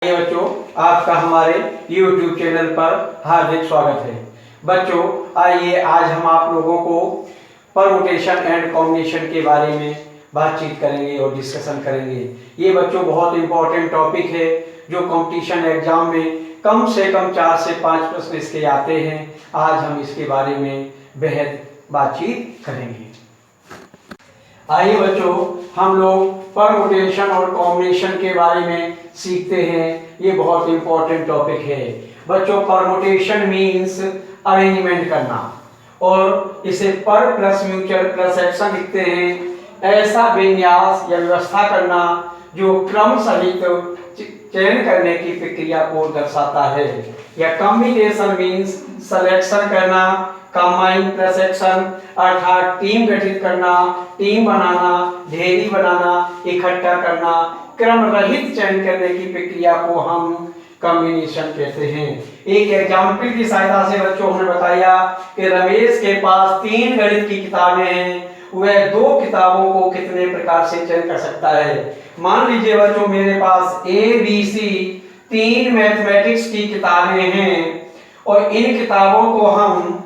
ये बच्चों, आपका हमारे YouTube चैनल पर हार्दिक स्वागत है। बच्चों, आइए आज हम आप लोगों को परमुटेशन एंड कॉम्बिनेशन के बारे में बातचीत करेंगे और डिस्कशन करेंगे। ये बच्चों बहुत इंपॉर्टेंट टॉपिक है जो कंपटीशन एग्जाम में कम से कम 4 से 5 प्रश्न इसके आते हैं। आज हम इसके बारे में बेहद बातचीत करेंगे। आइए बच्चों, हम लोग परमुटेशन और कॉम्बिनेशन के बारे में सीखते हैं। ये बहुत इंपॉर्टेंट टॉपिक है बच्चों। परमुटेशन मीन्स अरेंजमेंट करना और इसे पर प्लस म्यूचुअल प्लस एक्शन लिखते हैं। ऐसा विन्यास या व्यवस्था करना जो क्रम सहित चयन करने की प्रक्रिया को दर्शाता है। या कॉम्बिनेशन मीन्स सिलेक्शन करना, कंबाइन प्लस एक्शन अर्थात टीम गठित करना, टीम बनाना, ढेरी बनाना, इकट्ठा करना, क्रम रहित चयन करने की प्रक्रिया को हम कॉम्बिनेशन कहते हैं। एक एग्जाम्पल की सहायता से बच्चों हमने बताया कि रमेश के पास 3 गणित की किताबें हैं, वह 2 किताबों को कितने प्रकार से चयन कर सकता है। मान लीजिए बच्चों, मेरे पास ABC 3 मैथमेटिक्स की किताबें हैं और इन किताबों को हम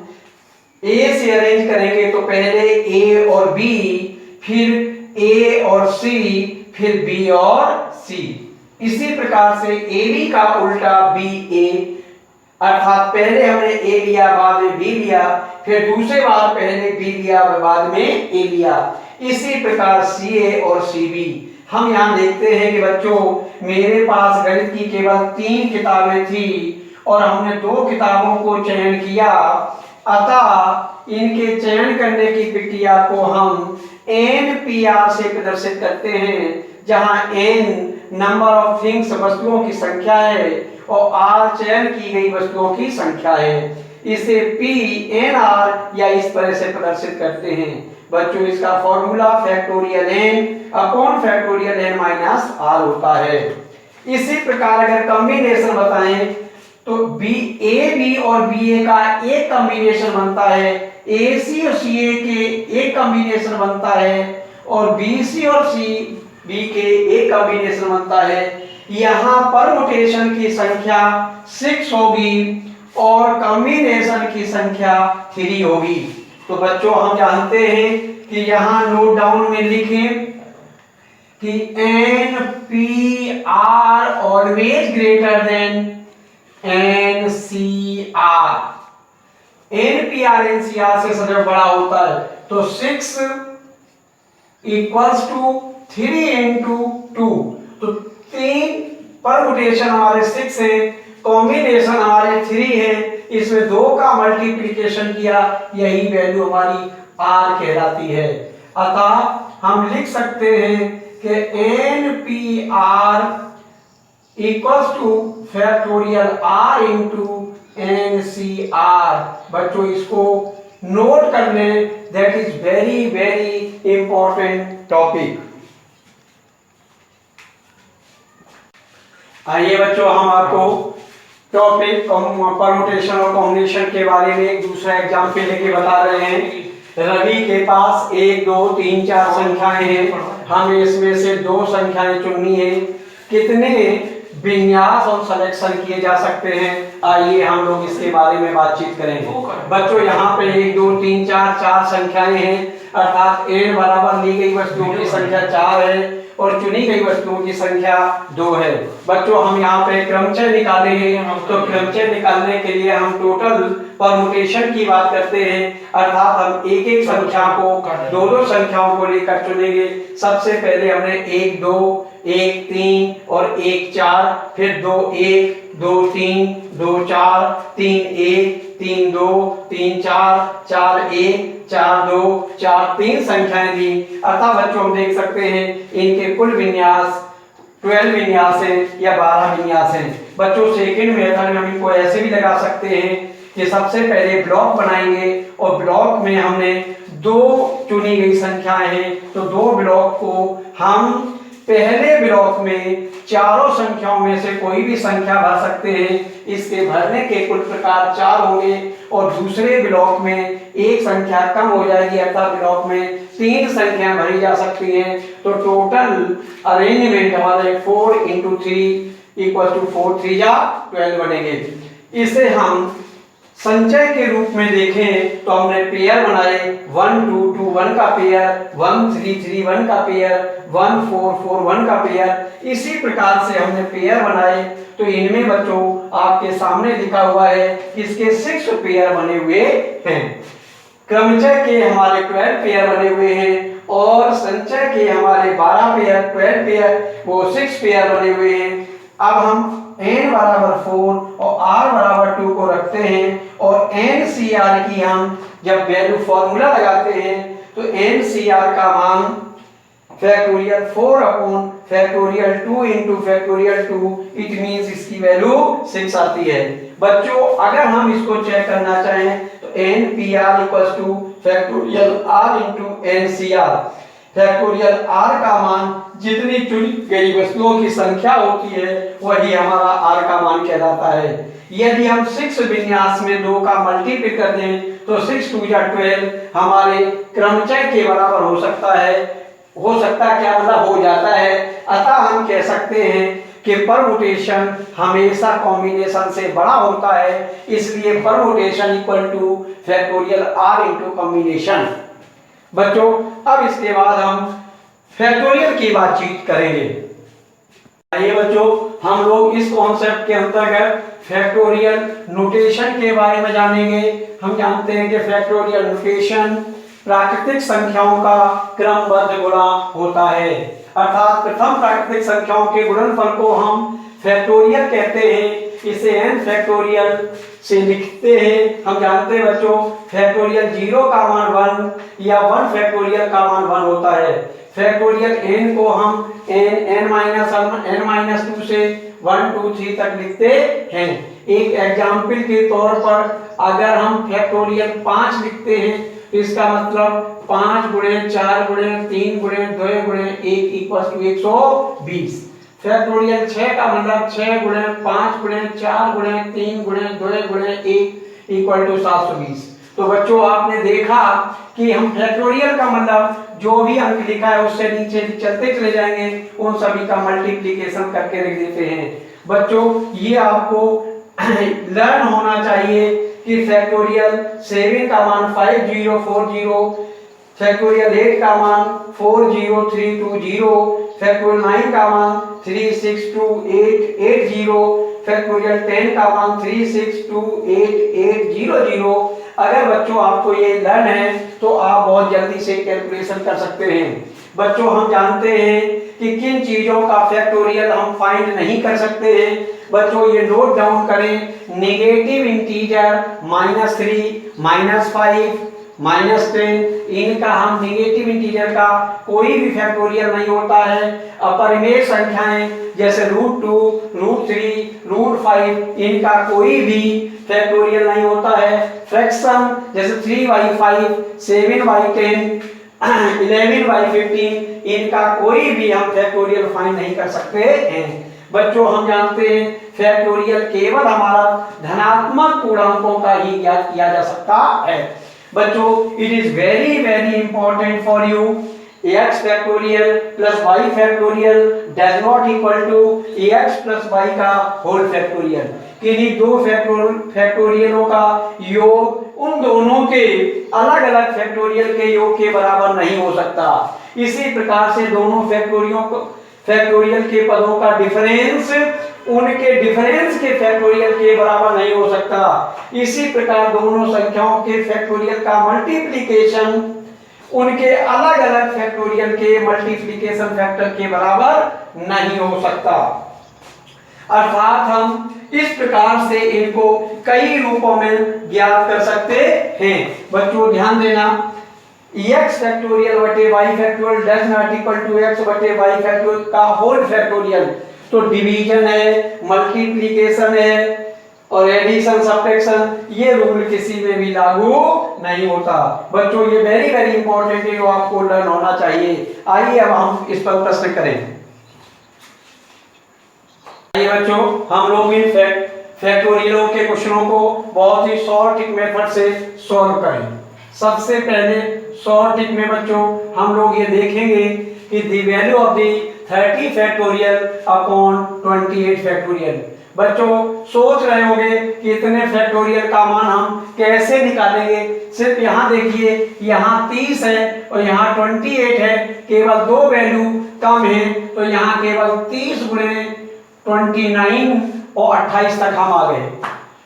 A से अरेंज करेंगे तो पहले A और B, फिर A और C, फिर B और C। इसी प्रकार से AB का उल्टा BA, अर्थात पहले हमने A लिया, बाद में B लिया, फिर दूसरे बार पहले B लिया, बाद में A लिया। इसी प्रकार CA और CB। हम यहाँ देखते हैं कि बच्चों मेरे पास गणित की केवल 3 किताबें थी और हमने 2 किताबों को चयन किया। अतः इनके चयन करने की प्रक्रिया को हम NPR से प्रदर्शित करते हैं, जहां N नंबर ऑफ थिंग्स वस्तुओं की संख्या है और R चयन की गई वस्तुओं की संख्या है। इसे PNR या इस तरह से प्रदर्शित करते हैं। बच्चों, इसका formula factorial n upon factorial n minus R होता है। इसी प्रकार अगर कॉम्बिनेशन बताएं तो AB और BA का एक कॉम्बिनेशन बनता है, AC और CA के एक कॉम्बिनेशन बनता है और BC और CB के एक कॉम्बिनेशन बनता है। यहाँ परमुटेशन की संख्या 6 होगी और कॉम्बिनेशन की संख्या 3 होगी। तो बच्चों हम जानते हैं कि यहाँ नोट डाउन में लिखें कि NPR always greater than NCR। NPR NCR से सबसे बड़ा होता है, तो 6 इक्वल्स टू 3 इंटू 2। तो 3 परमुटेशन हमारे 6 है, कॉम्बिनेशन हमारे 3 है, इसमें 2 का मल्टीप्लिकेशन किया, यही वैल्यू हमारी R कहलाती है। अतः हम लिख सकते हैं कि NPR equals two factorial R into NCR। बच्चों इसको नोट कर लें, that is very very important topic. आइए बच्चों, हम आपको टॉपिक परमुटेशन और कॉम्बिनेशन के बारे में एक दूसरा एग्जाम्पल लेके बता रहे हैं। रवि के पास 1 2 3 4 संख्याएं हैं, हमें इसमें से 2 संख्याएं चुननी है। कितने विन्यास और सिलेक्शन किए जा सकते हैं, आइए हम लोग इसके बारे में बातचीत करेंगे। बच्चों यहाँ पे 1 2 3 4 संख्याएं हैं, अर्थात n बराबर ली गई वस्तुओं की संख्या 4 है और चुनी गई वस्तुओं की संख्या 2 है। बच्चों हम यहाँ पे क्रमचय निकालेंगे, तो क्रमचय निकालने के लिए हम टोटल परमुटेशन की बात करते हैं, अर्थात हम एक एक संख्या को 2 संख्याओं को लेकर चुनेंगे। सबसे पहले हमने 1 2 1 3 और 1 4, फिर 2 1 2 3 2 4 3 1 3 2 3 4 4 1 4 2 4 3 संख्याएं दी। अतः बच्चों हम देख सकते हैं इनके कुल विन्यास 12 विन्यास है या 12 विन्यास है। बच्चों सेकंड मेथड में हम इनको ऐसे भी लगा सकते हैं कि सबसे पहले ब्लॉक बनाएंगे और ब्लॉक में हमने 2 चुनी गई संख्याएं हैं, तो 2 ब्लॉक को हम पहले ब्लॉक में चारों संख्याओं में से कोई भी संख्या भर सकते हैं। इसके भरने के कुल प्रकार 4 होंगे और दूसरे ब्लॉक में एक संख्या कम हो जाएगी, अर्थात ब्लॉक में 3 संख्याएं भरी जा सकती हैं। तो टोटल अरेंजमेंट हमारे 4 इंटू 3 इक्वल टू 4 3 जा 12 बनेंगे। इसे हम संचय के रूप में देखें तो हमने पेयर बनाए 1 2 2 1 का पेयर, 1 3 3 1 का पेयर, 1 4 4 1 का पेयर। इसी प्रकार से हमने पेयर बनाए। तो इनमें बच्चों आपके सामने लिखा हुआ है इसके 6 पेयर बने हुए हैं। क्रमचय के हमारे 12 पेयर बने हुए हैं और संचय के हमारे 12 पेयर 12 पेयर वो 6 पेयर बने हुए हैं। अब हम n बराबर 4 और r बराबर 2 को रखते हैं और NCR की हम जब वैल्यू फॉर्मूला लगाते हैं तो NCR का मान factorial 4 upon factorial 2 into factorial 2 it means इसकी वैल्यू 6 आती है। बच्चों अगर हम इसको चेक करना चाहें तो NPR equals two factorial R into NCR। Factorial R का मान जितनी चुनी गई वस्तुओं की संख्या होती है वही हमारा R का मान कहलाता है। यदि हम 6 विन्यास में 2 का मल्टीप्लाई कर दें तो 6 2 या 12 हमारे क्रमचय के बराबर हो सकता है। क्या मतलब हो जाता है। अतः हम कह सकते हैं कि परमुटेशन हमेशा कॉम्बिनेशन से बड़ा होता है, इसलिए permutation equal two factorial R into combination. बच्चों अब इसके बाद हम फैक्टोरियल की बातचीत करेंगे। आइए बच्चों हम लोग इस कॉन्सेप्ट के अंतर्गत फैक्टोरियल नोटेशन के बारे में जानेंगे। हम जानते हैं कि फैक्टोरियल नोटेशन प्राकृतिक संख्याओं का क्रमबद्ध गुणा होता है, अर्थात प्रथम प्राकृतिक संख्याओं के गुणनफल को हम फैक्टोरियल कहते हैं। इसे n फैक्टोरियल से लिखते हैं। हम जानते हैं बच्चों फैक्टोरियल 0 का मान 1 या 1 फैक्टोरियल का मान 1 होता है। फैक्टोरियल n को हम n-2 से 1 2 3 तक लिखते हैं। एक एग्जाम्पल के तौर पर अगर हम फैक्टोरियल 5 लिखते हैं तो इसका मतलब 5 गुणे 4 गुणे 3 गुणे 2 गुणे 1 इक्वल्स टू 120। फैक्टोरियल 6 का मतलब 6 गुणे 5 गुणे 4 गुणे 3 गुणे 2 गुणे 1 इक्वल टू 720। तो बच्चों आपने देखा कि हम फैक्टोरियल का मतलब जो भी अंक लिखा है उससे नीचे चलते चले जाएंगे, उन सभी का मल्टीप्लिकेशन करके लिख देते हैं। बच्चों ये आपको लर्न होना चाहिए कि फैक्टोरियल 7 का मान 5040, फैक्टोरियल 8 का मान 40320, फैक्टोरियल 9 का मान 362880, फैक्टोरियल 10 का मान 362880। अगर बच्चों आपको ये लर्न है तो आप बहुत जल्दी से कैलकुलेशन कर सकते हैं। बच्चों हम जानते हैं कि किन चीजों का फैक्टोरियल हम फाइंड नहीं कर सकते हैं। बच्चों ये नोट डाउन करें, नेगेटिव इंटीजर -3 -5 -10 इनका हम नेगेटिव इंटीजर का कोई भी फैक्टोरियल नहीं होता है। अपरिमेय संख्याएं जैसे √2 √3 √5 इनका कोई भी फैक्टोरियल नहीं होता है। फ्रैक्शन जैसे 3/5 7/10 11/15 इनका कोई भी हम फैक्टोरियल फाइंड नहीं कर सकते हैं। बच्चों हम जानते हैं फैक्टोरियल केवल हमारा धनात्मक पूर्णांकों का ही ज्ञात किया जा सकता है। बच्चों it is very very important for you x factorial plus y factorial does not equal to ax plus y का होल फैक्टोरियल। किन्हीं दो फैक्टोरियलों का योग उन दोनों के अलग अलग फैक्टोरियल के योग के बराबर नहीं हो सकता। इसी प्रकार से दोनों फैक्टोरियल के पदों का डिफरेंस उनके डिफरेंस के फैक्टोरियल के बराबर नहीं हो सकता। इसी प्रकार दोनों संख्याओं के फैक्टोरियल का मल्टीप्लिकेशन उनके अलग अलग फैक्टोरियल के मल्टीप्लिकेशन फैक्टर के बराबर नहीं हो सकता। अर्थात हम इस प्रकार से इनको कई रूपों में ज्ञात कर सकते हैं। बच्चों ध्यान देना, x फैक्टोरियल बटे y factorial does not equal to x बटे y फैक्टोरियल का होल फैक्टोरियल। तो डिवीजन है, मल्टीप्लिकेशन है और एडिशन सब्ट्रैक्शन ये रूल किसी में भी लागू नहीं होता। बच्चों ये वेरी वेरी इंपॉर्टेंट है, जो आपको लर्न होना चाहिए। आइए अब हम इस पर प्रश्न करें। आइए बच्चों हम लोग इन फैक्टोरियलों के क्वेश्चनों को बहुत ही शॉर्ट ट्रिक मेथड से सॉल्व करें। सबसे पहले शॉर्ट ट्रिक में बच्चों हम लोग ये देखेंगे कि the value of the 30 factorial upon 28 factorial. बच्चों सोच रहे होंगे कि इतने फैक्टोरियल का मान हम कैसे निकालेंगे। सिर्फ यहाँ देखिए, यहाँ 30 है और यहाँ 28 है, केवल दो वैल्यू कम है, तो यहाँ केवल 30 गुणे 29 और 28 तक हम आ गए,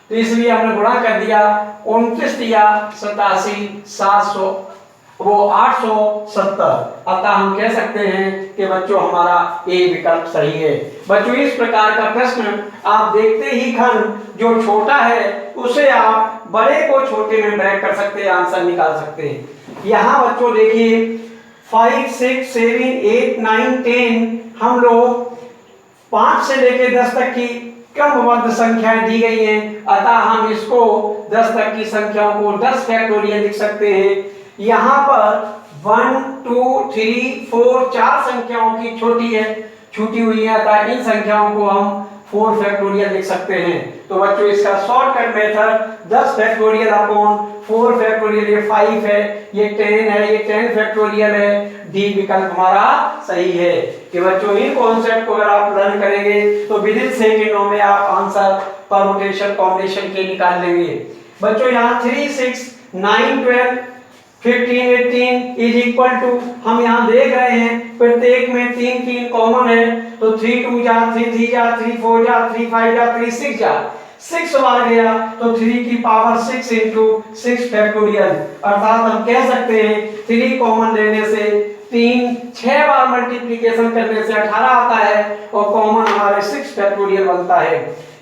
तो इसलिए हमने गुणा कर दिया, 29 दिया 87, 700 वो 870। अतः हम कह सकते हैं कि बच्चों हमारा ए विकल्प सही है। बच्चों इस प्रकार का प्रश्न आप देखते ही खंड जो छोटा है उसे आप बड़े को छोटे में ब्रेक कर सकते हैं, आंसर निकाल सकते हैं। यहाँ बच्चों देखिए 5, 6, 7, 8, 9, 10 हम लोग 5 से लेकर 10 तक की क्रमबद्ध संख्याएं दी गई हैं, अतः हम इसको 10 तक की संख्याओं को 10 फैक्टोरियल लिख सकते हैं। यहाँ पर 1, 2, 3, 4 4 संख्याओं की छूटी हुई है, अतः इन संख्याओं को हम 4 फैक्टोरियल लिख सकते हैं। तो बच्चों इसका shortcut method 10 factorial upon 4 factorial, ये 5 है, ये 10 है, ये 10 फैक्टोरियल है, डी विकल्प हमारा सही है। कि बच्चों इन कॉन्सेप्ट को अगर आप लर्न करेंगे तो विद इन सेकंडों में आप आंसर परमुटेशन कॉम्बिनेशन के निकाल लेंगे। बच्चों यहाँ 3, 6, 9, 12, 15, 18 इज इक्वल टू, हम यहाँ देख रहे हैं प्रत्येक में 3 3 कॉमन है, तो 3 2 जा 3 3 जा 3 4 जा 3 5 जा 3 6 जा 6 बार गया, तो 3 की पावर 6 इंटू 6 फैक्टोरियल, अर्थात हम कह सकते हैं 3 कॉमन लेने से 3 6 बार मल्टीप्लिकेशन करने से 18 आता है और कॉमन हमारे 6 फैक्टोरियल बनता है।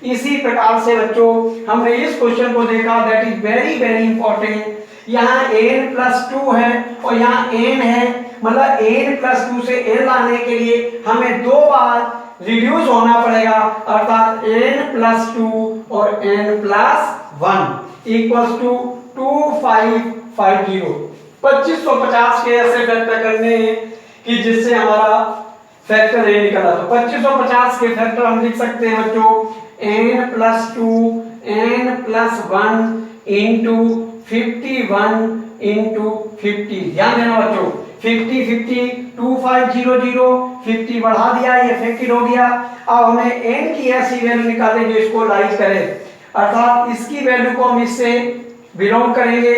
इसी प्रकार से बच्चों हमने इस क्वेश्चन को देखा, that is very very important. यहाँ n+2 है और यहाँ n है, मतलब n+2 से n लाने के लिए हमें 2 बार रिड्यूस होना पड़ेगा, अर्थात n+2 और n+1 इक्वल्स टू 2550। 2550 के ऐसे फैक्टर करने हैं कि जिससे हमारा फैक्टर ए निकला। तो 2550 के फैक्टर हम लिख सकते हैं बच्चों n+2 n+1 इंटू 51 इंटू 50। ध्यान देना बच्चों, 50 50 2500 50 बढ़ा दिया, ये इफेक्टेड हो गया। अब हमें n की ऐसी वैल्यू निकालें जो इसको लाइज करे, अर्थात इसकी वैल्यू को हम इससे बिलोंग करेंगे।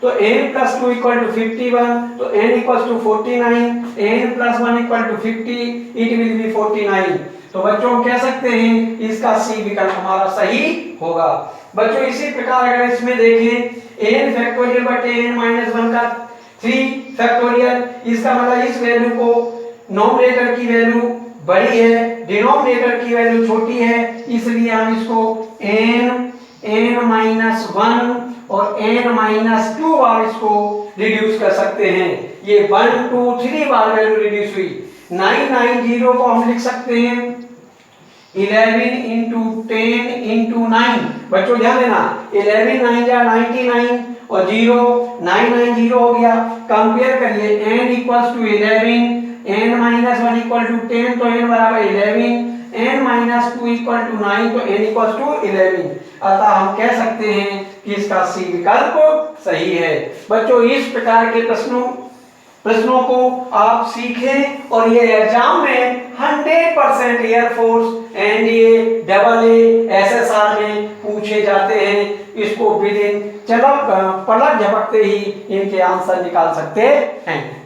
तो n+2 इक्वल टू 51, तो n equals to 49, n+1 equal to 50, it will be 49। तो बच्चों हम कह सकते हैं इसका सी विकल्प हमारा सही होगा। बच्चों इसी प्रकार अगर इसमें देखें n फैक्टोरियल बटे n-1 का 3 फैक्टोरियल, इसका मतलब इस वैल्यू को नॉमिनेटर की वैल्यू बड़ी है, डिनोमिनेटर की वैल्यू छोटी है, इसलिए हम इसको n-1 और n-2 बार इसको रिड्यूस कर सकते हैं। ये 1 2 3 बार वैल्यू रिड्यूस हुई। 990 को हम लिख सकते हैं 11 इंटू 10 इंटू 9। बच्चों ध्यान देना, 11 9 जा 99 और 0 990 हो गया। कंपेयर करिए, n equals to 11, n-1 equal to 10, तो n बराबर 11, n-2 इक्वल टू 9, तो n इक्वल्स टू 11। अतः हम कह सकते हैं कि इसका सी विकल्प सही है। बच्चों इस प्रकार के प्रश्नों को आप सीखें और ये एग्जाम में 100% एयरफोर्स एनडीए AA SSR में पूछे जाते हैं। इसको विदिन पलक झपकते ही इनके आंसर निकाल सकते हैं।